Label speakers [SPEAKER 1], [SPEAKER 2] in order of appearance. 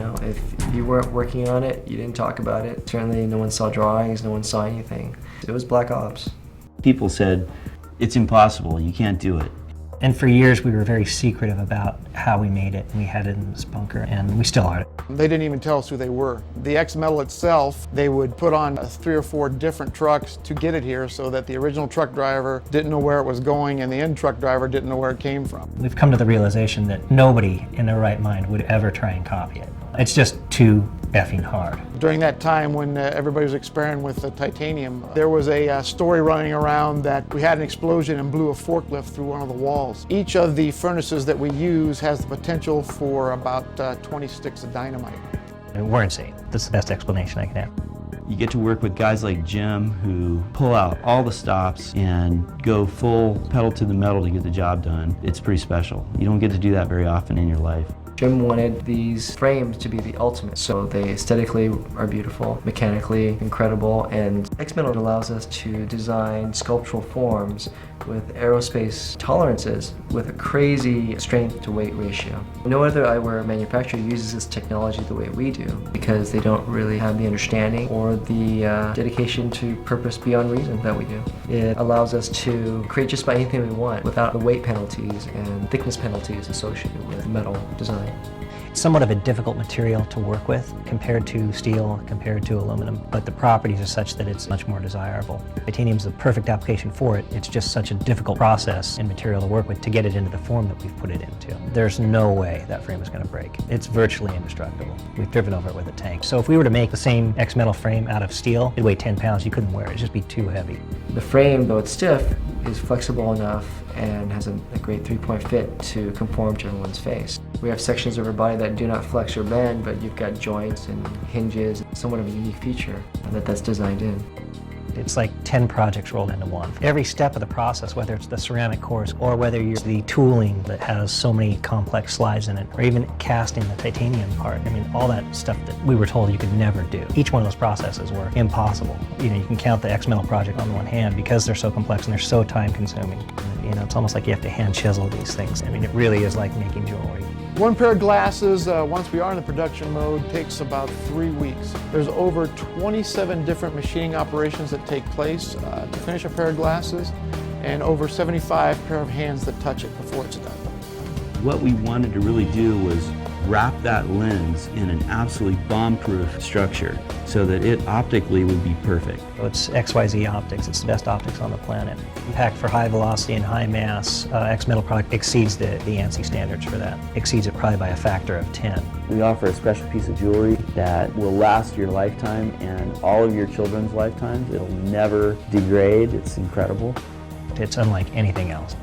[SPEAKER 1] know. If you weren't working on it, you didn't talk about it. Certainly no one saw drawings, no one saw anything. It was black ops.
[SPEAKER 2] People said, it's impossible, you can't do it.
[SPEAKER 3] And for years we were very secretive about how we made it. We had it in this bunker, and we still are.
[SPEAKER 4] They didn't even tell us who they were. The X-Metal itself, they would put on 3 or 4 different trucks to get it here so that the original truck driver didn't know where it was going and the end truck driver didn't know where it came from.
[SPEAKER 3] We've come to the realization that nobody in their right mind would ever try and copy it. It's just too effing hard.
[SPEAKER 4] During that time when everybody was experimenting with the titanium, there was a story running around that we had an explosion and blew a forklift through one of the walls. Each of the furnaces that we use has the potential for about 20 sticks of dynamite.
[SPEAKER 3] And we're insane. That's the best explanation I can have.
[SPEAKER 2] You get to work with guys like Jim who pull out all the stops and go full pedal to the metal to get the job done. It's pretty special. You don't get to do that very often in your life.
[SPEAKER 1] Jim wanted these frames to be the ultimate, so they aesthetically are beautiful, mechanically incredible, and X-Metal allows us to design sculptural forms with aerospace tolerances with a crazy strength to weight ratio. No other eyewear manufacturer uses this technology the way we do because they don't really have the understanding or the dedication to purpose beyond reason that we do. It allows us to create just about anything we want without the weight penalties and thickness penalties associated with metal design.
[SPEAKER 3] It's somewhat of a difficult material to work with compared to steel, compared to aluminum, but the properties are such that it's much more desirable. Titanium is the perfect application for it. It's just such a difficult process and material to work with to get it into the form that we've put it into. There's no way that frame is going to break. It's virtually indestructible. We've driven over it with a tank. So if we were to make the same X-Metal frame out of steel, it'd weigh 10 pounds. You couldn't wear it. It'd just be too heavy.
[SPEAKER 1] The frame, though it's stiff, is flexible enough and has a great 3-point fit to conform to everyone's face. We have sections of our body that do not flex or bend, but you've got joints and hinges, somewhat of a unique feature that's designed in.
[SPEAKER 3] It's like 10 projects rolled into one. Every step of the process, whether it's the ceramic course or whether you're the tooling that has so many complex slides in it, or even casting the titanium part, I mean, all that stuff that we were told you could never do. Each one of those processes were impossible. You know, you can count the X-Metal project on one hand because they're so complex and they're so time-consuming. You know, it's almost like you have to hand chisel these things. I mean, it really is like making jewelry.
[SPEAKER 4] One pair of glasses, once we are in the production mode, takes about 3 weeks. There's over 27 different machining operations that take place to finish a pair of glasses, and over 75 pair of hands that touch it before it's done.
[SPEAKER 2] What we wanted to really do was wrap that lens in an absolutely bomb-proof structure so that it optically would be perfect.
[SPEAKER 3] It's XYZ optics. It's the best optics on the planet. Impact for high velocity and high mass, X-Metal product exceeds the ANSI standards for that. Exceeds it probably by a factor of 10.
[SPEAKER 2] We offer a special piece of jewelry that will last your lifetime and all of your children's lifetimes. It'll never degrade. It's incredible.
[SPEAKER 3] It's unlike anything else.